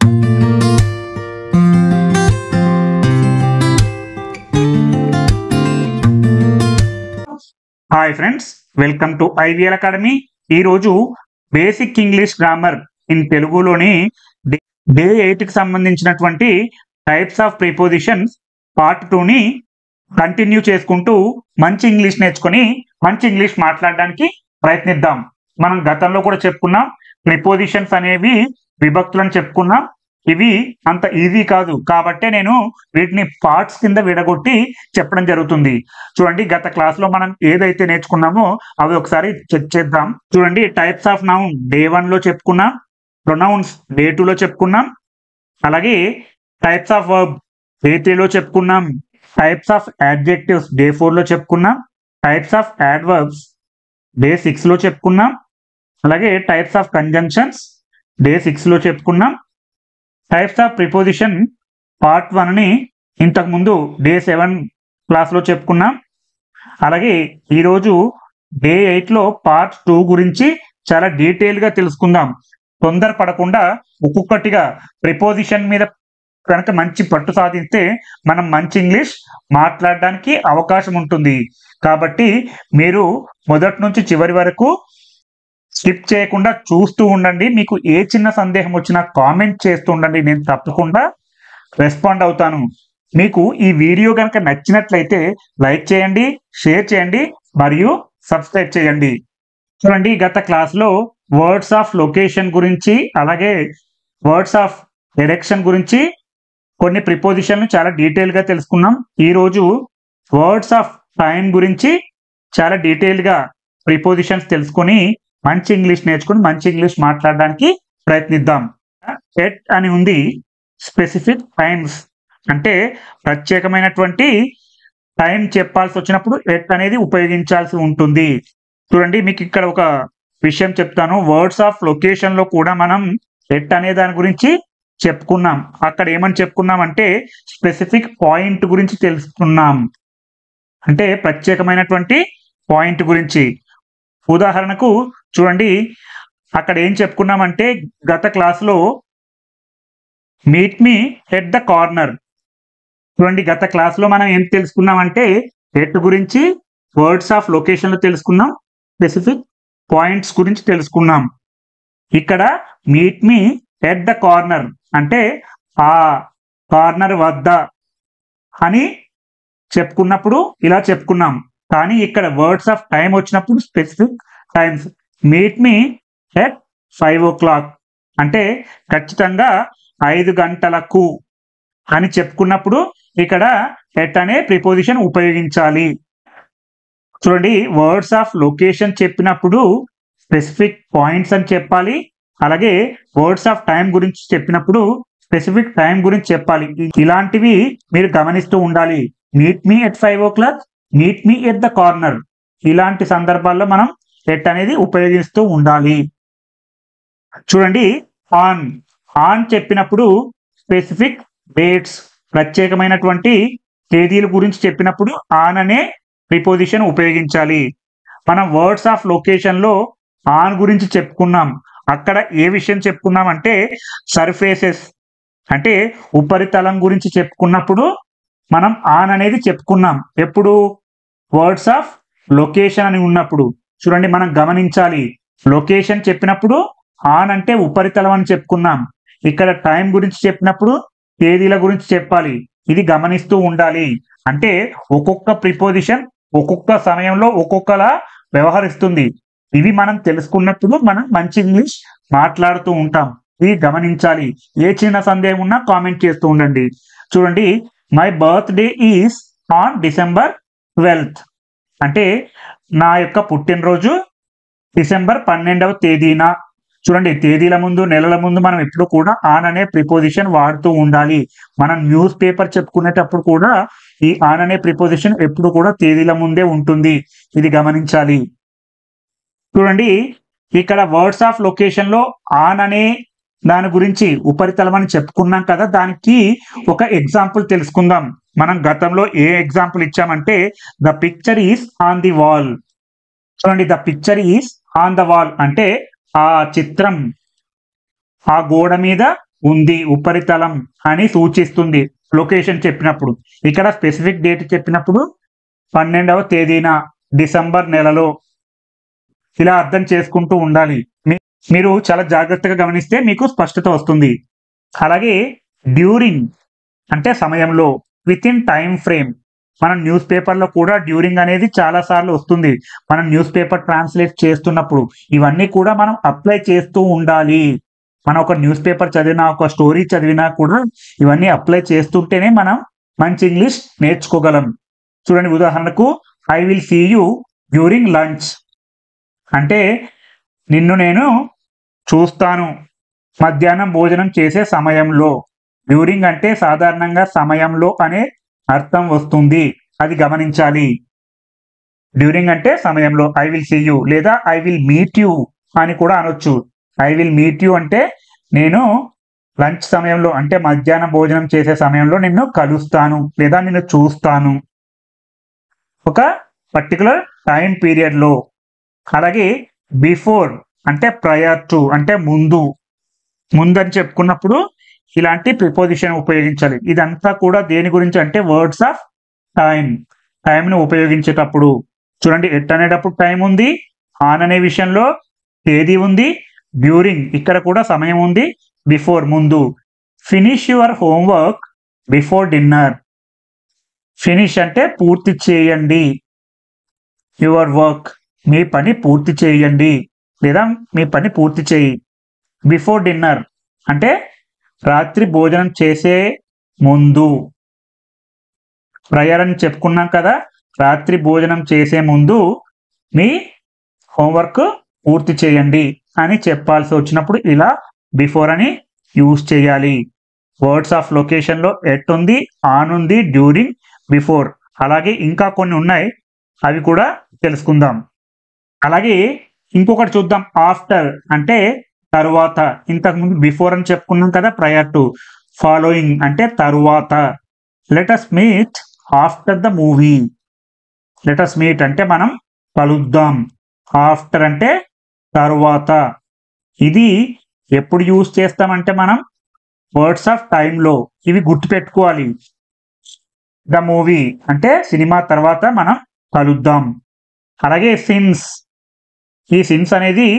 Hi friends, welcome to IVL academy. ఈరోజు basic English grammar in తెలుగులోని day 8కి సంబంధించినటువంటి టైప్స్ ఆఫ్ ప్రిపోజిషన్స్ పార్ట్ 2ని కంటిన్యూ చేసుకుంటూ మంచి ఇంగ్లీష్ నేర్చుకొని మంచి ఇంగ్లీష్ మాట్లాడడానికి ప్రయత్నిద్దాం. మనం గతంలో కూడా చెప్పుకున్నాం, ప్రిపోజిషన్స్ అనేవి విభక్తులను చెప్పుకున్నాం. ఇవి అంత ఈజీ కాదు కాబట్టే నేను వీటిని పార్ట్స్ కింద విడగొట్టి చెప్పడం జరుగుతుంది. చూడండి, గత క్లాస్ లో మనం ఏదైతే నేర్చుకున్నామో అవి ఒకసారి చెక్ చేద్దాం. చూడండి, టైప్స్ ఆఫ్ నౌన్ డే 1 లో చెప్పుకున్నాం, ప్రొనౌన్స్ డే 2 లో చెప్పుకున్నాం, అలాగే టైప్స్ ఆఫ్ వర్బ్ డే 3 లో చెప్పుకున్నాం, టైప్స్ ఆఫ్ యాడ్జెక్టివ్స్ డే 4 లో చెప్పుకున్నాం, టైప్స్ ఆఫ్ యాడ్వర్బ్స్ డే 6 లో చెప్పుకున్నాం, అలాగే టైప్స్ ఆఫ్ కంజంక్షన్స్ డే 6 లో చెప్పుకున్నాం. టైప్స్ ఆఫ్ ప్రిపోజిషన్ పార్ట్ 1ని ఇంతకుముందు డే 7 క్లాస్లో చెప్పుకున్నాం. అలాగే ఈరోజు డే 8లో పార్ట్ 2 గురించి చాలా డీటెయిల్గా తెలుసుకుందాం. తొందర పడకుండా ఒక్కొక్కటిగా ప్రిపోజిషన్ మీద కనుక మంచి పట్టు సాధిస్తే మనం మంచి ఇంగ్లీష్ మాట్లాడడానికి అవకాశం ఉంటుంది. కాబట్టి మీరు మొదటి నుంచి చివరి వరకు స్కిప్ చేయకుండా చూస్తూ ఉండండి. మీకు ఏ చిన్న సందేహం వచ్చినా కామెంట్ చేస్తూ ఉండండి, నేను తప్పకుండా రెస్పాండ్ అవుతాను. మీకు ఈ వీడియో కనుక నచ్చినట్లయితే లైక్ చేయండి, షేర్ చేయండి మరియు సబ్స్క్రైబ్ చేయండి. చూడండి, గత క్లాస్లో వర్డ్స్ ఆఫ్ లొకేషన్ గురించి అలాగే వర్డ్స్ ఆఫ్ డైరెక్షన్ గురించి కొన్ని ప్రిపోజిషన్లు చాలా డీటెయిల్గా తెలుసుకున్నాం. ఈరోజు వర్డ్స్ ఆఫ్ టైం గురించి చాలా డీటెయిల్గా ప్రిపోజిషన్స్ తెలుసుకొని మంచి ఇంగ్లీష్ నేర్చుకుని మంచి ఇంగ్లీష్ మాట్లాడడానికి ప్రయత్నిద్దాం. ఎట్ అని ఉంది, స్పెసిఫిక్ టైమ్స్ అంటే ప్రత్యేకమైనటువంటి టైం చెప్పాల్సి వచ్చినప్పుడు ఎట్ అనేది ఉపయోగించాల్సి ఉంటుంది. చూడండి, మీకు ఇక్కడ ఒక విషయం చెప్తాను. వర్డ్స్ ఆఫ్ లొకేషన్ లో కూడా మనం ఎట్ అనే దాని గురించి చెప్పుకున్నాం. అక్కడ ఏమని చెప్పుకున్నాం అంటే స్పెసిఫిక్ పాయింట్ గురించి తెలుసుకున్నాం, అంటే ప్రత్యేకమైనటువంటి పాయింట్ గురించి. ఉదాహరణకు చూడండి, అక్కడ ఏం చెప్పుకున్నామంటే గత క్లాసులో meet me at the corner. చూడండి, గత క్లాసులో మనం ఏం తెలుసుకున్నామంటే ఎట్ గురించి, వర్డ్స్ ఆఫ్ లొకేషన్ లో తెలుసుకున్నాం, స్పెసిఫిక్ పాయింట్స్ గురించి తెలుసుకున్నాం. ఇక్కడ meet me at the corner అంటే ఆ కార్నర్ వద్ద అని చెప్పుకున్నప్పుడు ఇలా చెప్పుకున్నాం. కానీ ఇక్కడ వర్డ్స్ ఆఫ్ టైం వచ్చినప్పుడు specific times, meet me at 5 o'clock అంటే ఖచ్చితంగా 5 గంటలకు అని చెప్పుకున్నప్పుడు ఇక్కడ ఎట్ అనే ప్రిపోజిషన్ ఉపయోగించాలి. చూడండి, వర్డ్స్ ఆఫ్ లొకేషన్ చెప్పినప్పుడు స్పెసిఫిక్ పాయింట్స్ అని చెప్పాలి, అలాగే వర్డ్స్ ఆఫ్ టైం గురించి చెప్పినప్పుడు స్పెసిఫిక్ టైం గురించి చెప్పాలి. ఇలాంటివి మీరు గమనిస్తూ ఉండాలి. Meet me at 5 o'clock, meet me at the corner, ఇలాంటి సందర్భాల్లో మనం ఎట్ అనేది ఉపయోగిస్తూ ఉండాలి. చూడండి, ఆన్ ఆన్ చెప్పినప్పుడు స్పెసిఫిక్ డేట్స్ ప్రత్యేకమైనటువంటి తేదీల గురించి చెప్పినప్పుడు ఆన్ అనే ప్రిపోజిషన్ ఉపయోగించాలి. మనం వర్డ్స్ ఆఫ్ లొకేషన్ లో ఆన్ గురించి చెప్పుకున్నాం. అక్కడ ఏ విషయం చెప్పుకున్నాం అంటే సర్ఫేసెస్ అంటే ఉపరితలం గురించి చెప్పుకున్నప్పుడు మనం ఆన్ అనేది చెప్పుకున్నాం. ఎప్పుడు? వర్డ్స్ ఆఫ్ లొకేషన్ అని ఉన్నప్పుడు. చూడండి, మనం గమనించాలి, లొకేషన్ చెప్పినప్పుడు ఆన్ అంటే ఉపరితలం అని చెప్పుకున్నాం. ఇక్కడ టైం గురించి చెప్పినప్పుడు తేదీల గురించి చెప్పాలి. ఇది గమనిస్తూ ఉండాలి. అంటే ఒక్కొక్క ప్రిపోజిషన్ ఒక్కొక్క సమయంలో ఒక్కొక్కలా వ్యవహరిస్తుంది. ఇవి మనం తెలుసుకున్నప్పుడు మనం మంచి ఇంగ్లీష్ మాట్లాడుతూ ఉంటాం. ఇది గమనించాలి. ఏ చిన్న సందేహం ఉన్నా కామెంట్ చేస్తూ ఉండండి. చూడండి, my birthday is on December 12th అంటే నా యొక్క పుట్టినరోజు December 12వ తేదీన. చూడండి, తేదీల ముందు నెలల ముందు మనం ఎప్పుడు కూడా ఆన్ అనే ప్రిపోజిషన్ వాడుతూ ఉండాలి. మనం న్యూస్ పేపర్ చెప్పుకునేటప్పుడు కూడా ఈ ఆన్ అనే ప్రిపోజిషన్ ఎప్పుడు కూడా తేదీల ముందే ఉంటుంది. ఇది గమనించాలి. చూడండి, ఇక్కడ వర్డ్స్ ఆఫ్ లొకేషన్ లో ఆన్ అనే దాని గురించి ఉపరితలం అని చెప్పుకున్నాం కదా, దానికి ఒక ఎగ్జాంపుల్ తెలుసుకుందాం. మనం గతంలో ఏ ఎగ్జాంపుల్ ఇచ్చామంటే the picture is on the wall. చూడండి, the picture is on the wall అంటే ఆ చిత్రం ఆ గోడ మీద ఉంది, ఉపరితలం అని సూచిస్తుంది లొకేషన్ చెప్పినప్పుడు. ఇక్కడ స్పెసిఫిక్ డేట్ చెప్పినప్పుడు 12వ తేదీన డిసెంబర్ నెలలో. ఇలా అర్థం చేసుకుంటూ ఉండాలి. మీరు చాలా జాగ్రత్తగా గమనిస్తే మీకు స్పష్టత వస్తుంది. అలాగే డ్యూరింగ్ అంటే సమయంలో, విత్ ఇన్ టైం ఫ్రేమ్. మనం న్యూస్ పేపర్లో కూడా డ్యూరింగ్ అనేది చాలా సార్లు వస్తుంది. మనం న్యూస్ పేపర్ ట్రాన్స్లేట్ చేస్తున్నప్పుడు ఇవన్నీ కూడా మనం అప్లై చేస్తూ ఉండాలి. మనం ఒక న్యూస్ పేపర్ చదివినా, ఒక స్టోరీ చదివినా కూడా ఇవన్నీ అప్లై చేస్తుంటేనే మనం మంచి ఇంగ్లీష్ నేర్చుకోగలం. చూడండి, ఉదాహరణకు I will see you during lunch అంటే నిన్ను నేను చూస్తాను మధ్యాహ్నం భోజనం చేసే సమయంలో. డ్యూరింగ్ అంటే సాధారణంగా సమయంలో అనే అర్థం వస్తుంది, అది గమనించాలి. డ్యూరింగ్ అంటే సమయంలో. ఐ విల్ సీ యూ లేదా ఐ విల్ మీట్ యూ అని కూడా అనొచ్చు. ఐ విల్ మీట్ యూ అంటే నేను లంచ్ సమయంలో అంటే మధ్యాహ్నం భోజనం చేసే సమయంలో నిన్ను కలుస్తాను లేదా నిన్ను చూస్తాను, ఒక పర్టికులర్ టైం పీరియడ్లో. అలాగే బిఫోర్ అంటే ప్రయర్ టు అంటే ముందు, ముందని చెప్పుకున్నప్పుడు ఇలాంటి ప్రిపోజిషన్ ఉపయోగించాలి. ఇదంతా కూడా దేని గురించి అంటే వర్డ్స్ ఆఫ్ టైం. టైంను ఉపయోగించేటప్పుడు చూడండి, ఎట్ అనేటప్పుడు టైం ఉంది, ఆన్ అనే విషయంలో తేదీ ఉంది, డ్యూరింగ్ ఇక్కడ కూడా సమయం ఉంది, బిఫోర్ ముందు. Finish your homework before dinner. Finish అంటే పూర్తి చేయండి, యువర్ వర్క్ మీ పని పూర్తి చేయండి లేదా మీ పని పూర్తి చేయి. బిఫోర్ డిన్నర్ అంటే రాత్రి భోజనం చేసే ముందు. ప్రయర్ అని చెప్పుకున్నాం కదా, రాత్రి భోజనం చేసే ముందు మీ హోంవర్క్ పూర్తి చేయండి అని చెప్పాల్సి వచ్చినప్పుడు ఇలా బిఫోర్ అని యూజ్ చేయాలి. వర్డ్స్ ఆఫ్ లొకేషన్లో ఎట్ ఉంది, ఆన్ ఉంది, డ్యూరింగ్, బిఫోర్. అలాగే ఇంకా కొన్ని ఉన్నాయి, అవి కూడా తెలుసుకుందాం. అలాగే ఇంకొకటి చూద్దాం, ఆఫ్టర్ అంటే తరువాత. ఇంతకుముందు బిఫోర్ అని చెప్పుకున్నాం కదా, ప్రయర్ టు. ఫాలోయింగ్ అంటే తరువాత. Let's meet after the movie. Let's meet అంటే మనం కలుద్దాం. ఆఫ్టర్ అంటే తరువాత. ఇది ఎప్పుడు యూజ్ చేస్తామంటే మనం వర్డ్స్ ఆఫ్ టైంలో. ఇవి గుర్తుపెట్టుకోవాలి. ద మూవీ అంటే సినిమా తర్వాత మనం కలుద్దాం. అలాగే సిన్స్. ఈ సిన్స్ అనేది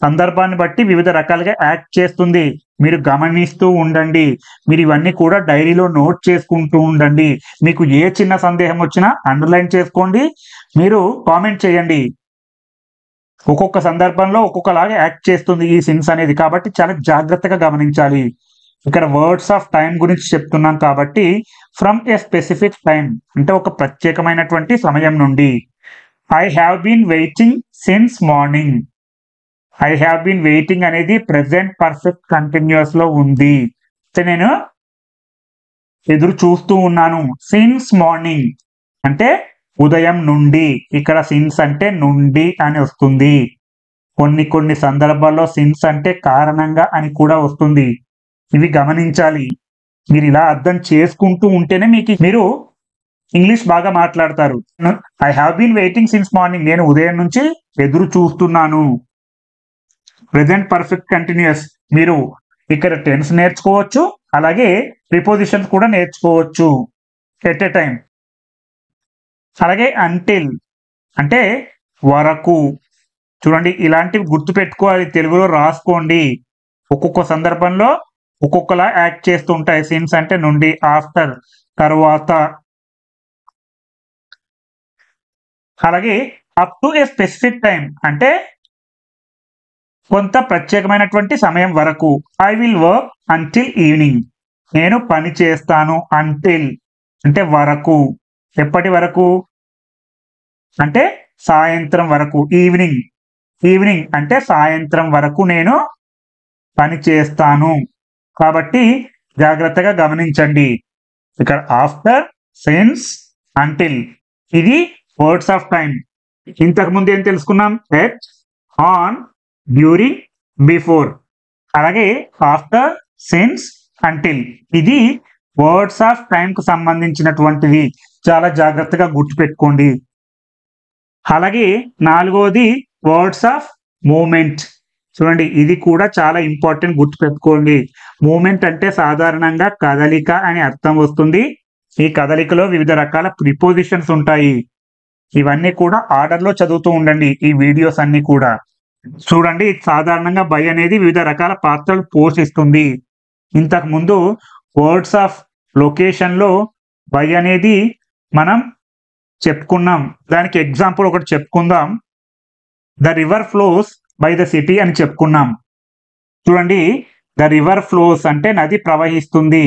సందర్భాన్ని బట్టి వివిధ రకాలుగా యాక్ట్ చేస్తుంది. మీరు గమనిస్తూ ఉండండి. మీరు ఇవన్నీ కూడా డైరీలో నోట్ చేసుకుంటూ ఉండండి. మీకు ఏ చిన్న సందేహం వచ్చినా అండర్లైన్ చేసుకోండి, మీరు కామెంట్ చేయండి. ఒక్కొక్క సందర్భంలో ఒక్కొక్కలాగా యాక్ట్ చేస్తుంది ఈ సిన్స్ అనేది, కాబట్టి చాలా జాగ్రత్తగా గమనించాలి. ఇక్కడ వర్డ్స్ ఆఫ్ టైం గురించి చెప్తున్నాం కాబట్టి ఫ్రమ్ ఏ స్పెసిఫిక్ టైం అంటే ఒక ప్రత్యేకమైనటువంటి సమయం నుండి. I have been waiting since morning. I have been waiting అనేది ప్రెసెంట్ పర్ఫెక్ట్ కంటిన్యూస్ లో ఉంది. నేను ఎదురు చూస్తూ ఉన్నాను. సిన్స్ మార్నింగ్ అంటే ఉదయం నుండి. ఇక్కడ సిన్స్ అంటే నుండి అని వస్తుంది. కొన్ని సందర్భాల్లో సిన్స్ అంటే కారణంగా అని కూడా వస్తుంది. ఇవి గమనించాలి. మీరు ఇలా అర్థం చేసుకుంటూ ఉంటేనే మీరు ఇంగ్లీష్ బాగా మాట్లాడతారు. I have been waiting since morning, నేను ఉదయం నుంచి ఎదురు చూస్తున్నాను. ప్రెసెంట్ పర్ఫెక్ట్ కంటిన్యూస్, మీరు ఇక్కడ టెన్స్ నేర్చుకోవచ్చు, అలాగే ప్రిపోజిషన్స్ కూడా నేర్చుకోవచ్చు ఎట్ ఏ టైం. అలాగే అంటిల్ అంటే వరకు. చూడండి, ఇలాంటివి గుర్తు పెట్టుకోవాలి, తెలుగులో రాసుకోండి. ఒక్కొక్క సందర్భంలో ఒక్కొక్కలా యాక్ట్ చేస్తుంటాయి. సిన్స్ అంటే నుండి, ఆఫ్టర్ తర్వాత. అలాగే up to A specific time అంటే కొంత ప్రత్యేకమైనటువంటి సమయం వరకు. I will work until evening, నేను పని చేస్తాను. అంటిల్ అంటే వరకు. ఎప్పటి వరకు అంటే సాయంత్రం వరకు. ఈవినింగ్, ఈవినింగ్ అంటే సాయంత్రం వరకు నేను పని చేస్తాను. కాబట్టి జాగ్రత్తగా గమనించండి. ఇక్కడ ఆఫ్టర్, సిన్స్, అంటిల్ ఇది వర్డ్స్ ఆఫ్ టైం. ఇంతకు ముందు ఏం తెలుసుకున్నాం? At, on, during, before. అలాగే ఆఫ్టర్, సిన్స్, అంటిల్ ఇది వర్డ్స్ ఆఫ్ టైం కు సంబంధించినటువంటిది. చాలా జాగ్రత్తగా గుర్తుపెట్టుకోండి. అలాగే నాలుగోది వర్డ్స్ ఆఫ్ మూమెంట్. చూడండి, ఇది కూడా చాలా ఇంపార్టెంట్, గుర్తుపెట్టుకోండి. మూమెంట్ అంటే సాధారణంగా కదలిక అని అర్థం వస్తుంది. ఈ కదలికలో వివిధ రకాల ప్రిపోజిషన్స్ ఉంటాయి. ఇవన్నీ కూడా ఆర్డర్ లో చదువుతూ ఉండండి ఈ వీడియోస్ అన్ని కూడా. చూడండి, సాధారణంగా బై అనేది వివిధ రకాల పాత్రలు పోషిస్తుంది. ఇంతకు ముందు వర్డ్స్ ఆఫ్ లొకేషన్ లో బై అనేది మనం చెప్పుకున్నాం. దానికి ఎగ్జాంపుల్ ఒకటి చెప్పుకుందాం. The river flows by the city అని చెప్పుకున్నాం. చూడండి, ద రివర్ ఫ్లోస్ అంటే నది ప్రవహిస్తుంది.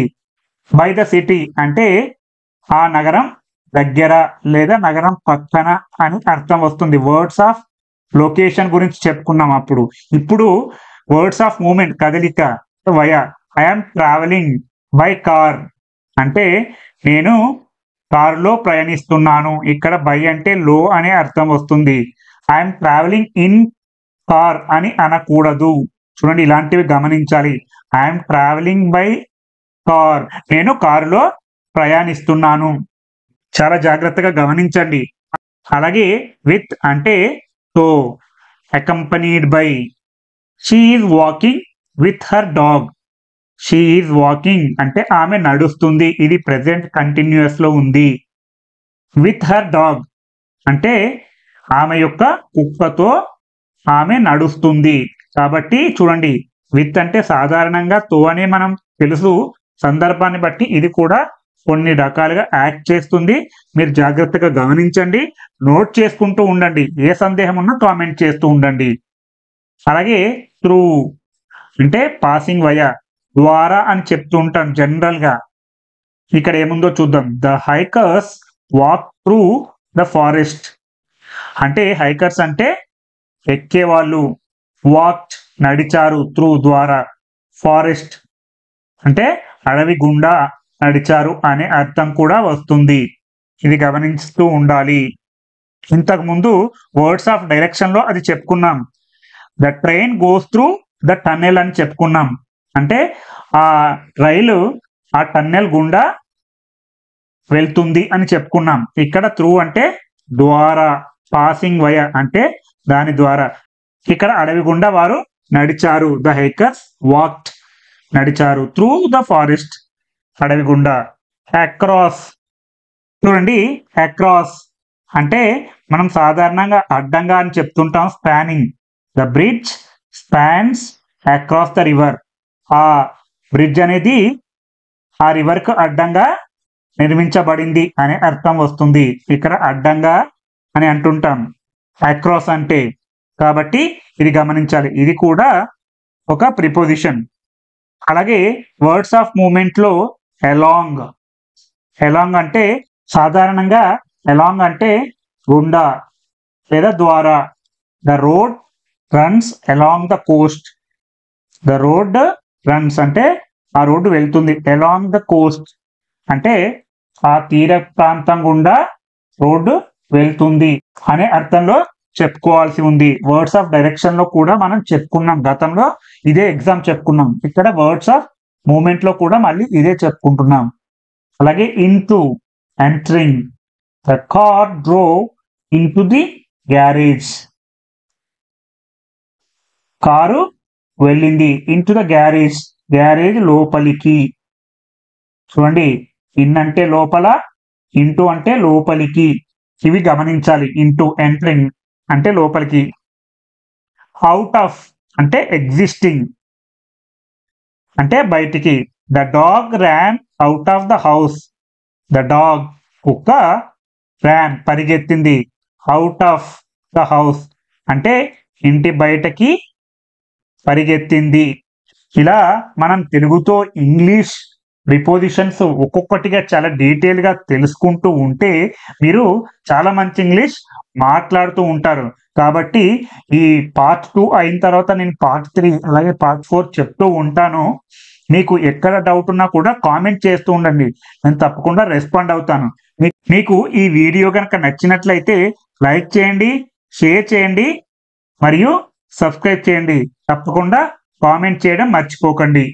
బై ద సిటీ అంటే ఆ నగరం దగ్గర లేదా నగరం పక్కన అని అర్థం వస్తుంది. వర్డ్స్ ఆఫ్ లొకేషన్ గురించి చెప్పుకున్నాం అప్పుడు. ఇప్పుడు వర్డ్స్ ఆఫ్ మూమెంట్, కదలిక, via. I'm travelling by car అంటే నేను కారులో ప్రయాణిస్తున్నాను. ఇక్కడ బై అంటే లో అనే అర్థం వస్తుంది. ఐఎమ్ ట్రావెలింగ్ ఇన్ కార్ అని అనకూడదు. చూడండి, ఇలాంటివి గమనించాలి. ఐఎమ్ ట్రావెలింగ్ బై కార్, నేను కారులో ప్రయాణిస్తున్నాను. చాలా జాగ్రత్తగా గమనించండి. అలాగే విత్ అంటే తో, accompanied by. She is walking with her dog. She is walking అంటే ఆమె నడుస్తుంది. ఇది ప్రెసెంట్ కంటిన్యూస్ లో ఉంది. విత్ హర్ డాగ్ అంటే ఆమె యొక్క కుక్కతో ఆమె నడుస్తుంది. కాబట్టి చూడండి, విత్ అంటే సాధారణంగా తో అని మనం తెలుసు. సందర్భాన్ని బట్టి ఇది కూడా కొన్ని రకాలుగా యాక్ట్ చేస్తుంది. మీరు జాగ్రత్తగా గమనించండి, నోట్ చేసుకుంటూ ఉండండి. ఏ సందేహం ఉన్నా కామెంట్ చేస్తూ ఉండండి. అలాగే త్రూ అంటే పాసింగ్ వయా, ద్వారా అని చెప్తూ ఉంటాం జనరల్ గా. ఇక్కడ ఏముందో చూద్దాం. The hikers walk through the forest అంటే హైకర్స్ అంటే ఎక్కేవాళ్ళు, వాక్ నడిచారు, త్రూ ద్వారా, ఫారెస్ట్ అంటే అడవి గుండా నడిచారు అనే అర్థం కూడా వస్తుంది. ఇది గమనిస్తూ ఉండాలి. ఇంతకు ముందు వర్డ్స్ ఆఫ్ డైరెక్షన్ లో అది చెప్పుకున్నాం. The train goes through the tunnel అని చెప్పుకున్నాం. అంటే ఆ రైలు ఆ టన్నెల్ గుండా వెళ్తుంది అని చెప్పుకున్నాం. ఇక్కడ త్రూ అంటే ద్వారా, పాసింగ్ వయా అంటే దాని ద్వారా. ఇక్కడ అడవి గుండా వారు నడిచారు. ద హైకర్స్ వాక్డ్ నడిచారు. త్రూ ద ఫారెస్ట్ అడవి గుండా. అక్రాస్ చూడండి, అక్రాస్ అంటే మనం సాధారణంగా అడ్డంగా అని చెప్తుంటాం. Spanning. The bridge spans across the river. ఆ బ్రిడ్జ్ అనేది ఆ రివర్ కు అడ్డంగా నిర్మించబడింది అనే అర్థం వస్తుంది. ఇక్కడ అడ్డంగా అని అంటుంటాం అక్రాస్ అంటే. కాబట్టి ఇది గమనించాలి. ఇది కూడా ఒక ప్రిపోజిషన్. అలాగే వర్డ్స్ ఆఫ్ మూమెంట్ లో అలాంగ్. అలాంగ్ అంటే సాధారణంగా అలాంగ్ అంటే గుండా లేదా ద్వారా. The road runs along the Coast. The road runs అంటే ఆ రోడ్డు వెళ్తుంది. అలాంగ్ ద కోస్ట్ అంటే ఆ తీర ప్రాంతం గుండా రోడ్డు వెళ్తుంది అనే అర్థంలో చెప్పుకోవాల్సి ఉంది. వర్డ్స్ ఆఫ్ డైరెక్షన్ లో కూడా మనం చెప్పుకున్నాం గతంలో. ఇదే ఎగ్జామ్ చెప్పుకున్నాం. ఇక్కడ వర్డ్స్ ఆఫ్ మూమెంట్ లో కూడా మళ్ళీ ఇదే చెప్పుకుంటున్నాం. అలాగే into, entering. The car drove into the garage. Car వెళ్ళింది. ఇంటూ ద గ్యారేజ్, గ్యారేజ్ లోపలికి. చూడండి, ఇన్ అంటే లోపల, ఇంటూ అంటే లోపలికి. ఇవి గమనించాలి. ఇంటూ, ఎంటరింగ్ అంటే లోపలికి. అవుట్ ఆఫ్ అంటే ఎగ్జిస్టింగ్ అంటే బయటికి. The dog ran out of the house. The dog కుక్క ర్యాన్ పరిగెత్తింది. అవుట్ ఆఫ్ ద హౌస్ అంటే ఇంటి బయటకి పరిగెత్తింది. ఇలా మనం తెలుగుతో ఇంగ్లీష్ ప్రిపోజిషన్స్ ఒక్కొక్కటిగా చాలా డీటెయిల్ గా తెలుసుకుంటూ ఉంటే మీరు చాలా మంచి ఇంగ్లీష్ మాట్లాడుతూ ఉంటారు. కాబట్టి ఈ పార్ట్ 2 అయిన తర్వాత నేను పార్ట్ 3 అలాగే పార్ట్ 4 చెప్తూ ఉంటాను. మీకు ఎక్కడ డౌట్ ఉన్నా కూడా కామెంట్ చేస్తూ ఉండండి. నేను తప్పకుండా రెస్పాండ్ అవుతాను. మీకు ఈ వీడియో కనుక నచ్చినట్లయితే లైక్ చేయండి, షేర్ చేయండి మరియు సబ్స్క్రైబ్ చేయండి. తప్పకుండా కామెంట్ చేయడం మర్చిపోకండి.